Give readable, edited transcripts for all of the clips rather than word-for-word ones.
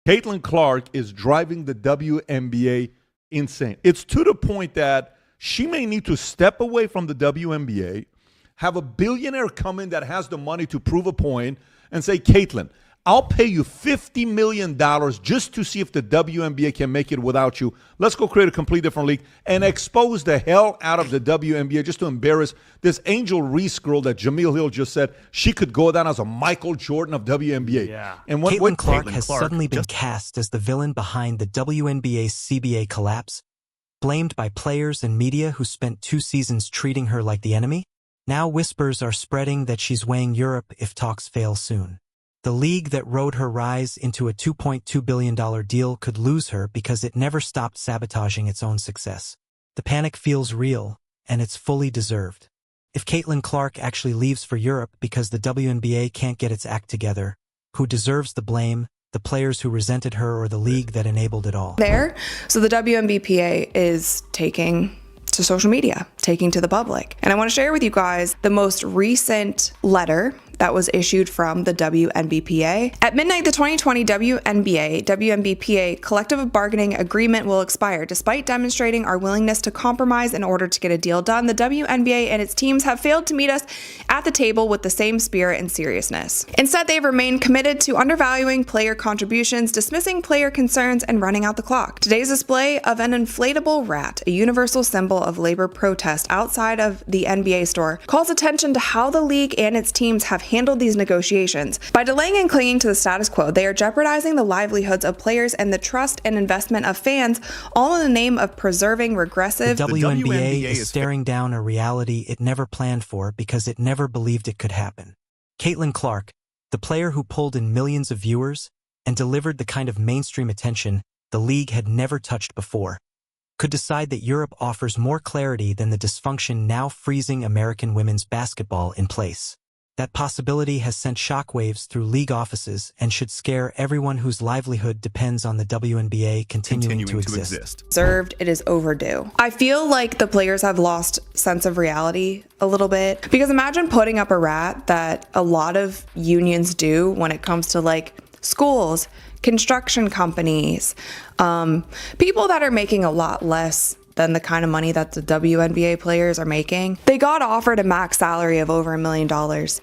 Caitlyn Clark is driving the WNBA insane. It's to the point that she may need to step away from the WNBA, have a billionaire come in that has the money to prove a point, and say, Caitlyn, I'll pay you $50 million just to see if the WNBA can make it without you. Let's go create a completely different league and expose the hell out of the WNBA just to embarrass this Angel Reese girl that Jameel Hill just said she could go down as a Michael Jordan of WNBA. Yeah. And Caitlyn Clark has suddenly been cast as the villain behind the WNBA CBA collapse, blamed by players and media who spent 2 seasons treating her like the enemy. Now whispers are spreading that she's weighing Europe if talks fail soon. The league that rode her rise into a $2.2 billion deal could lose her because it never stopped sabotaging its own success. The panic feels real, and it's fully deserved. If Caitlyn Clark actually leaves for Europe because the WNBA can't get its act together, who deserves the blame? The players who resented her or the league that enabled it all? So the WNBPA is taking to social media, taking to the public. And I want to share with you guys the most recent letter that was issued from the WNBPA. At midnight, the 2020 WNBPA collective bargaining agreement will expire. Despite demonstrating our willingness to compromise in order to get a deal done, the WNBA and its teams have failed to meet us at the table with the same spirit and seriousness. Instead, they've remained committed to undervaluing player contributions, dismissing player concerns, and running out the clock. Today's display of an inflatable rat, a universal symbol of labor protest outside of the NBA store, calls attention to how the league and its teams have handled these negotiations. By delaying and clinging to the status quo, they are jeopardizing the livelihoods of players and the trust and investment of fans, all in the name of preserving regressive. The WNBA is staring down a reality it never planned for because it never believed it could happen. Caitlyn Clark, the player who pulled in millions of viewers and delivered the kind of mainstream attention the league had never touched before, could decide that Europe offers more clarity than the dysfunction now freezing American women's basketball in place. That possibility has sent shockwaves through league offices and should scare everyone whose livelihood depends on the WNBA continuing to exist. Deserved, it is overdue. I feel like the players have lost sense of reality a little bit, because imagine putting up a rat that a lot of unions do when it comes to like schools, construction companies, people that are making a lot less than the kind of money that the WNBA players are making. They got offered a max salary of over $1 million.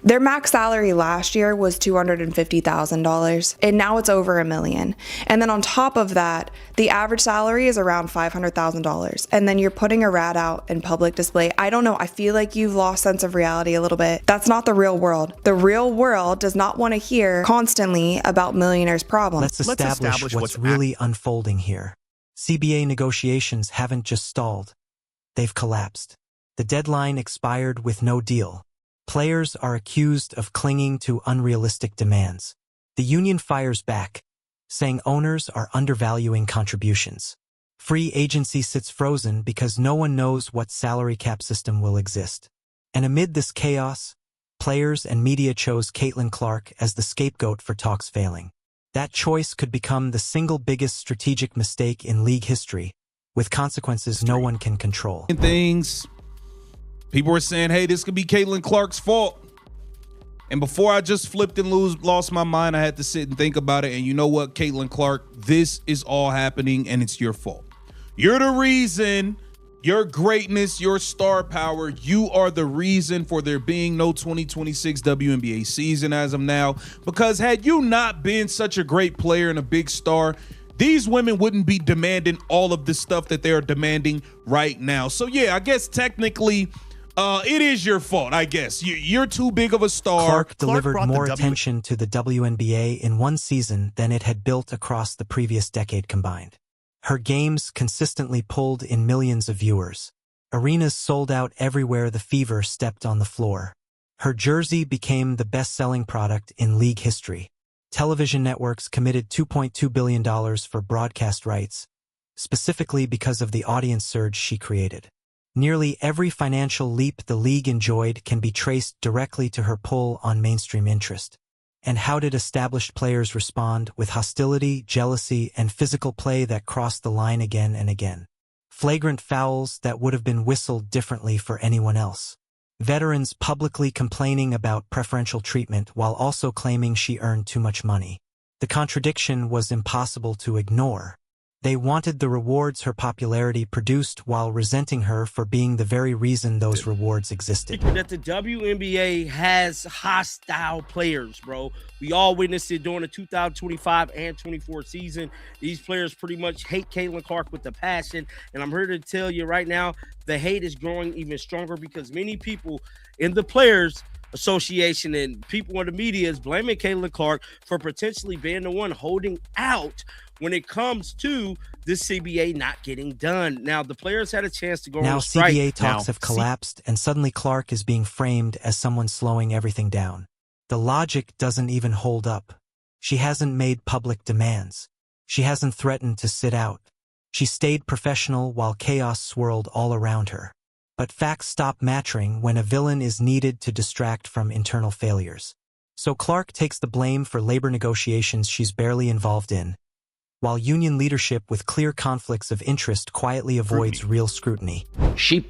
Their max salary last year was $250,000, and now it's over $1 million. And then on top of that, the average salary is around $500,000. And then you're putting a rat out in public display. I don't know. I feel like you've lost sense of reality a little bit. That's not the real world. The real world does not want to hear constantly about millionaires' problems. Let's establish what's really unfolding here. CBA negotiations haven't just stalled. They've collapsed. The deadline expired with no deal. Players are accused of clinging to unrealistic demands. The union fires back, saying owners are undervaluing contributions. Free agency sits frozen because no one knows what salary cap system will exist. And amid this chaos, players and media chose Caitlyn Clark as the scapegoat for talks failing. That choice could become the single biggest strategic mistake in league history, with consequences no one can control. People were saying, hey, this could be Caitlyn Clark's fault. And before I just flipped and lost my mind, I had to sit and think about it. And you know what, Caitlyn Clark, this is all happening and it's your fault. You're the reason. Your greatness, your star power, you are the reason for there being no 2026 WNBA season as of now. Because had you not been such a great player and a big star, these women wouldn't be demanding all of the stuff that they're demanding right now. So yeah, I guess technically it is your fault, I guess. You're too big of a star. Clark delivered more attention to the WNBA in one season than it had built across the previous decade combined. Her games consistently pulled in millions of viewers. Arenas sold out everywhere the Fever stepped on the floor. Her jersey became the best-selling product in league history. Television networks committed $2.2 billion for broadcast rights, specifically because of the audience surge she created. Nearly every financial leap the league enjoyed can be traced directly to her pull on mainstream interest. And how did established players respond? With hostility, jealousy, and physical play that crossed the line again and again. Flagrant fouls that would have been whistled differently for anyone else. Veterans publicly complaining about preferential treatment while also claiming she earned too much money. The contradiction was impossible to ignore. They wanted the rewards her popularity produced while resenting her for being the very reason those rewards existed. That the WNBA has hostile players, bro. We all witnessed it during the 2025 and 24 season. These players pretty much hate Caitlyn Clark with a passion. And I'm here to tell you right now, the hate is growing even stronger because many people in the Players Association and people in the media is blaming Caitlyn Clark for potentially being the one holding out when it comes to the CBA not getting done. Now, the players had a chance to go on strike. Now, CBA talks have collapsed, and suddenly Clark is being framed as someone slowing everything down. The logic doesn't even hold up. She hasn't made public demands. She hasn't threatened to sit out. She stayed professional while chaos swirled all around her. But facts stop mattering when a villain is needed to distract from internal failures. So Clark takes the blame for labor negotiations she's barely involved in, while union leadership with clear conflicts of interest quietly avoids real scrutiny. She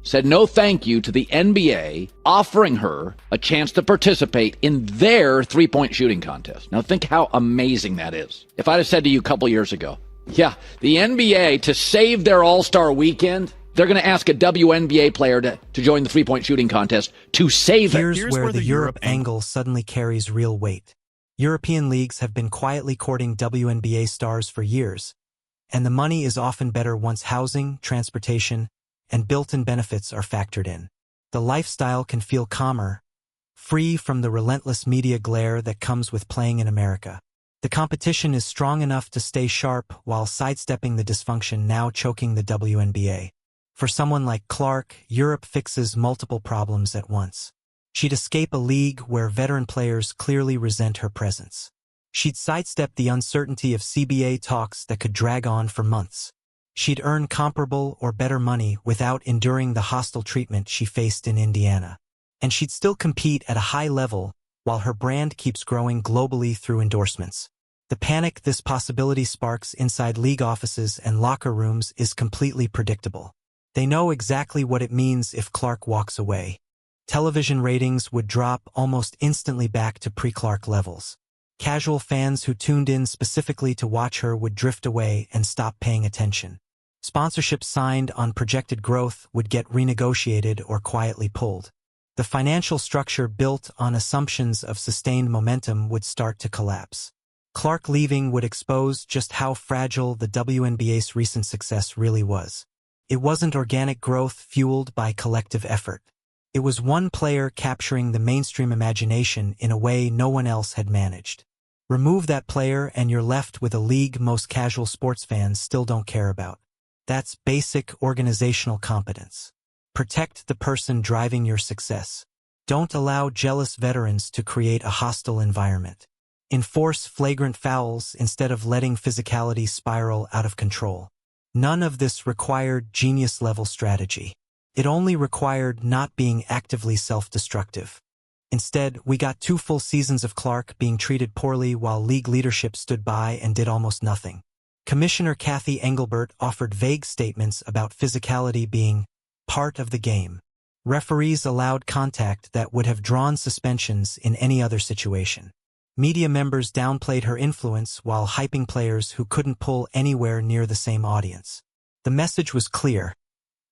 said no thank you to the NBA, offering her a chance to participate in their three-point shooting contest. Now think how amazing that is. If I'd have said to you a couple years ago, yeah, the NBA, to save their All-Star weekend, they're going to ask a WNBA player to join the three-point shooting contest to save it. Here's where the Europe angle suddenly carries real weight. European leagues have been quietly courting WNBA stars for years, and the money is often better once housing, transportation, and built-in benefits are factored in. The lifestyle can feel calmer, free from the relentless media glare that comes with playing in America. The competition is strong enough to stay sharp while sidestepping the dysfunction now choking the WNBA. For someone like Clark, Europe fixes multiple problems at once. She'd escape a league where veteran players clearly resent her presence. She'd sidestep the uncertainty of CBA talks that could drag on for months. She'd earn comparable or better money without enduring the hostile treatment she faced in Indiana. And she'd still compete at a high level while her brand keeps growing globally through endorsements. The panic this possibility sparks inside league offices and locker rooms is completely predictable. They know exactly what it means if Clark walks away. Television ratings would drop almost instantly back to pre-Clark levels. Casual fans who tuned in specifically to watch her would drift away and stop paying attention. Sponsorships signed on projected growth would get renegotiated or quietly pulled. The financial structure built on assumptions of sustained momentum would start to collapse. Clark leaving would expose just how fragile the WNBA's recent success really was. It wasn't organic growth fueled by collective effort. It was one player capturing the mainstream imagination in a way no one else had managed. Remove that player and you're left with a league most casual sports fans still don't care about. That's basic organizational competence. Protect the person driving your success. Don't allow jealous veterans to create a hostile environment. Enforce flagrant fouls instead of letting physicality spiral out of control. None of this required genius-level strategy. It only required not being actively self-destructive. Instead, we got 2 full seasons of Clark being treated poorly while league leadership stood by and did almost nothing. Commissioner Kathy Engelbert offered vague statements about physicality being part of the game. Referees allowed contact that would have drawn suspensions in any other situation. Media members downplayed her influence while hyping players who couldn't pull anywhere near the same audience. The message was clear.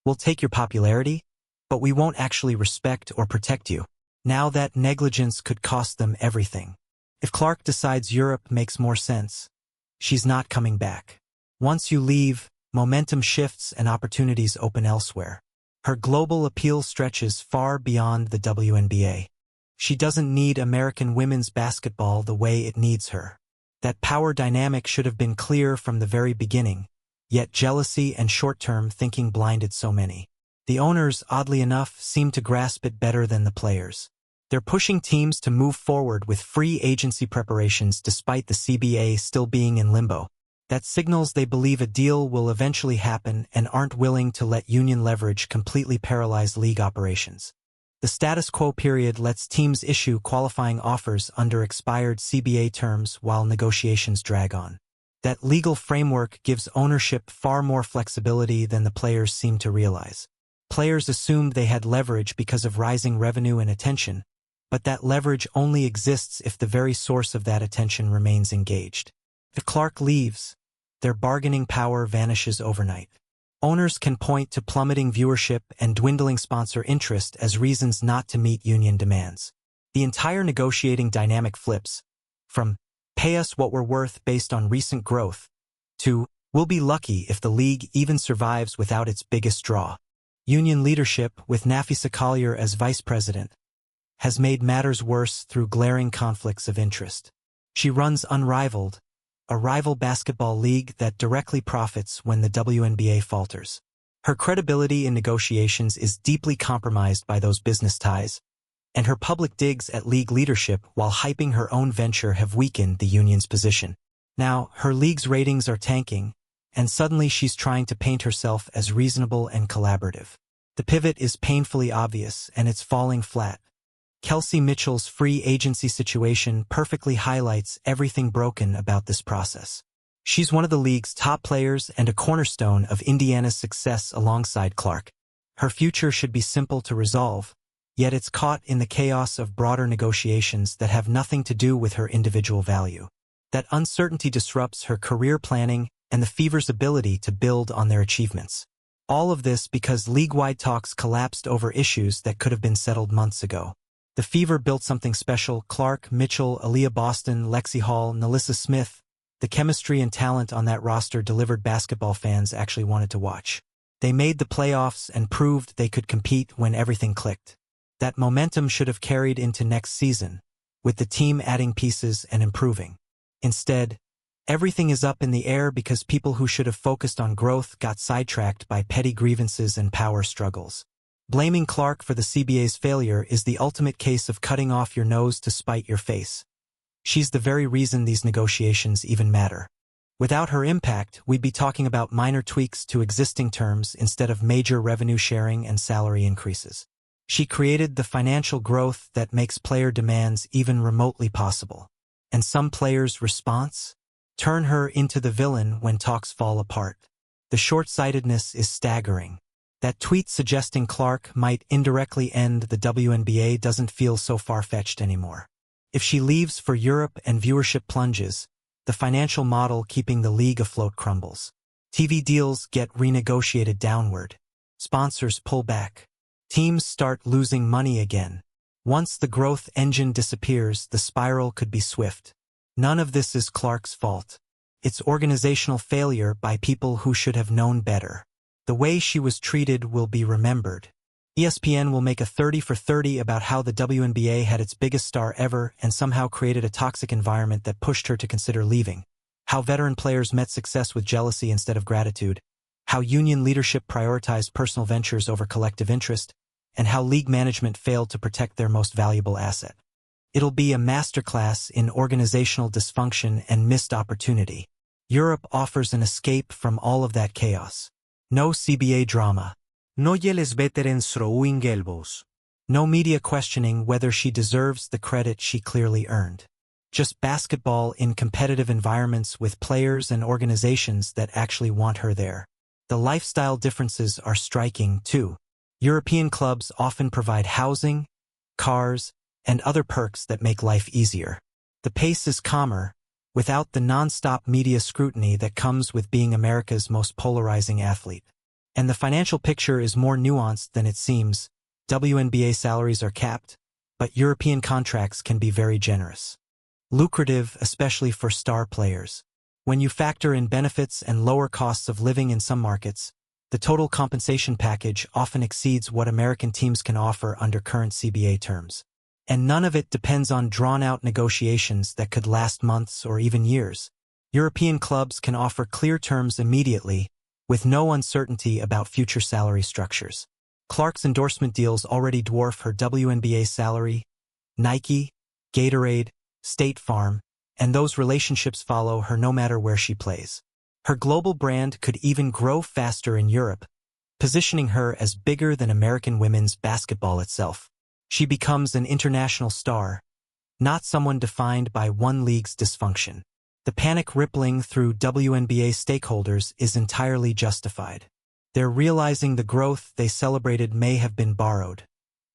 We'll take your popularity, but we won't actually respect or protect you. Now that negligence could cost them everything. If Clark decides Europe makes more sense, she's not coming back. Once you leave, momentum shifts and opportunities open elsewhere. Her global appeal stretches far beyond the WNBA. She doesn't need American women's basketball the way it needs her. That power dynamic should have been clear from the very beginning, yet jealousy and short-term thinking blinded so many. The owners, oddly enough, seem to grasp it better than the players. They're pushing teams to move forward with free agency preparations despite the CBA still being in limbo. That signals they believe a deal will eventually happen and aren't willing to let union leverage completely paralyze league operations. The status quo period lets teams issue qualifying offers under expired CBA terms while negotiations drag on. That legal framework gives ownership far more flexibility than the players seem to realize. Players assumed they had leverage because of rising revenue and attention, but that leverage only exists if the very source of that attention remains engaged. If Clark leaves, their bargaining power vanishes overnight. Owners can point to plummeting viewership and dwindling sponsor interest as reasons not to meet union demands. The entire negotiating dynamic flips from "pay us what we're worth based on recent growth" to "we'll be lucky if the league even survives without its biggest draw." Union leadership, with Nafisa Collier as vice president, has made matters worse through glaring conflicts of interest. She runs Unrivaled, a rival basketball league that directly profits when the WNBA falters. Her credibility in negotiations is deeply compromised by those business ties, and her public digs at league leadership while hyping her own venture have weakened the union's position. Now, her league's ratings are tanking, and suddenly she's trying to paint herself as reasonable and collaborative. The pivot is painfully obvious, and it's falling flat. Kelsey Mitchell's free agency situation perfectly highlights everything broken about this process. She's one of the league's top players and a cornerstone of Indiana's success alongside Clark. Her future should be simple to resolve, yet it's caught in the chaos of broader negotiations that have nothing to do with her individual value. That uncertainty disrupts her career planning and the Fever's ability to build on their achievements. All of this because league-wide talks collapsed over issues that could have been settled months ago. The Fever built something special: Clark, Mitchell, Aaliyah Boston, Lexi Hall, Nalissa Smith. The chemistry and talent on that roster delivered basketball fans actually wanted to watch. They made the playoffs and proved they could compete when everything clicked. That momentum should have carried into next season, with the team adding pieces and improving. Instead, everything is up in the air because people who should have focused on growth got sidetracked by petty grievances and power struggles. Blaming Clark for the CBA's failure is the ultimate case of cutting off your nose to spite your face. She's the very reason these negotiations even matter. Without her impact, we'd be talking about minor tweaks to existing terms instead of major revenue sharing and salary increases. She created the financial growth that makes player demands even remotely possible. And some players' response? Turn her into the villain when talks fall apart. The short-sightedness is staggering. That tweet suggesting Clark might indirectly end the WNBA doesn't feel so far-fetched anymore. If she leaves for Europe and viewership plunges, the financial model keeping the league afloat crumbles. TV deals get renegotiated downward. Sponsors pull back. Teams start losing money again. Once the growth engine disappears, the spiral could be swift. None of this is Clark's fault. It's organizational failure by people who should have known better. The way she was treated will be remembered. ESPN will make a 30 for 30 about how the WNBA had its biggest star ever and somehow created a toxic environment that pushed her to consider leaving. How veteran players met success with jealousy instead of gratitude. How union leadership prioritized personal ventures over collective interest. And how league management failed to protect their most valuable asset. It'll be a masterclass in organizational dysfunction and missed opportunity. Europe offers an escape from all of that chaos. No CBA drama. No gjeles veterans throwing elbows. No media questioning whether she deserves the credit she clearly earned. Just basketball in competitive environments with players and organizations that actually want her there. The lifestyle differences are striking, too. European clubs often provide housing, cars, and other perks that make life easier. The pace is calmer, without the non-stop media scrutiny that comes with being America's most polarizing athlete. And the financial picture is more nuanced than it seems. WNBA salaries are capped, but European contracts can be very generous. Lucrative, especially for star players. When you factor in benefits and lower costs of living in some markets, the total compensation package often exceeds what American teams can offer under current CBA terms. And none of it depends on drawn-out negotiations that could last months or even years. European clubs can offer clear terms immediately, with no uncertainty about future salary structures. Clark's endorsement deals already dwarf her WNBA salary. Nike, Gatorade, State Farm, and those relationships follow her no matter where she plays. Her global brand could even grow faster in Europe, positioning her as bigger than American women's basketball itself. She becomes an international star, not someone defined by one league's dysfunction. The panic rippling through WNBA stakeholders is entirely justified. They're realizing the growth they celebrated may have been borrowed,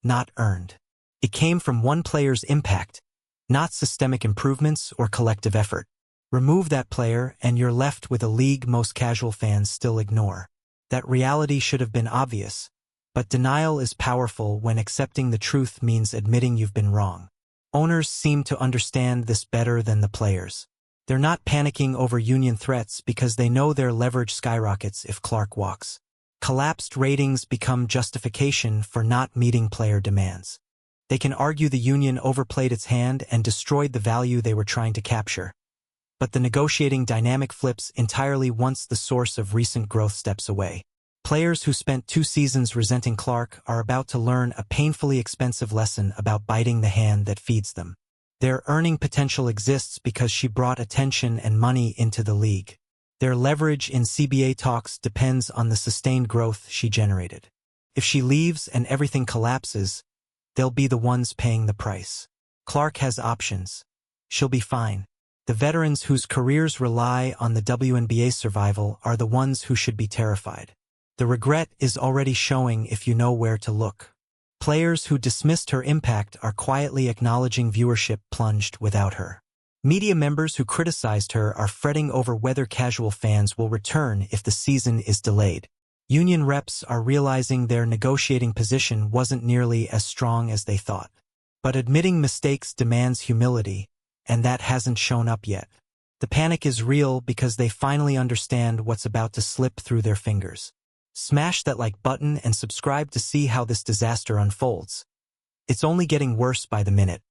not earned. It came from one player's impact, not systemic improvements or collective effort. Remove that player and you're left with a league most casual fans still ignore. That reality should have been obvious, but denial is powerful when accepting the truth means admitting you've been wrong. Owners seem to understand this better than the players. They're not panicking over union threats because they know their leverage skyrockets if Clark walks. Collapsed ratings become justification for not meeting player demands. They can argue the union overplayed its hand and destroyed the value they were trying to capture. But the negotiating dynamic flips entirely once the source of recent growth steps away. Players who spent 2 seasons resenting Clark are about to learn a painfully expensive lesson about biting the hand that feeds them. Their earning potential exists because she brought attention and money into the league. Their leverage in CBA talks depends on the sustained growth she generated. If she leaves and everything collapses, they'll be the ones paying the price. Clark has options. She'll be fine. The veterans whose careers rely on the WNBA survival are the ones who should be terrified. The regret is already showing if you know where to look. Players who dismissed her impact are quietly acknowledging viewership plunged without her. Media members who criticized her are fretting over whether casual fans will return if the season is delayed. Union reps are realizing their negotiating position wasn't nearly as strong as they thought. But admitting mistakes demands humility, and that hasn't shown up yet. The panic is real because they finally understand what's about to slip through their fingers. Smash that like button and subscribe to see how this disaster unfolds. It's only getting worse by the minute.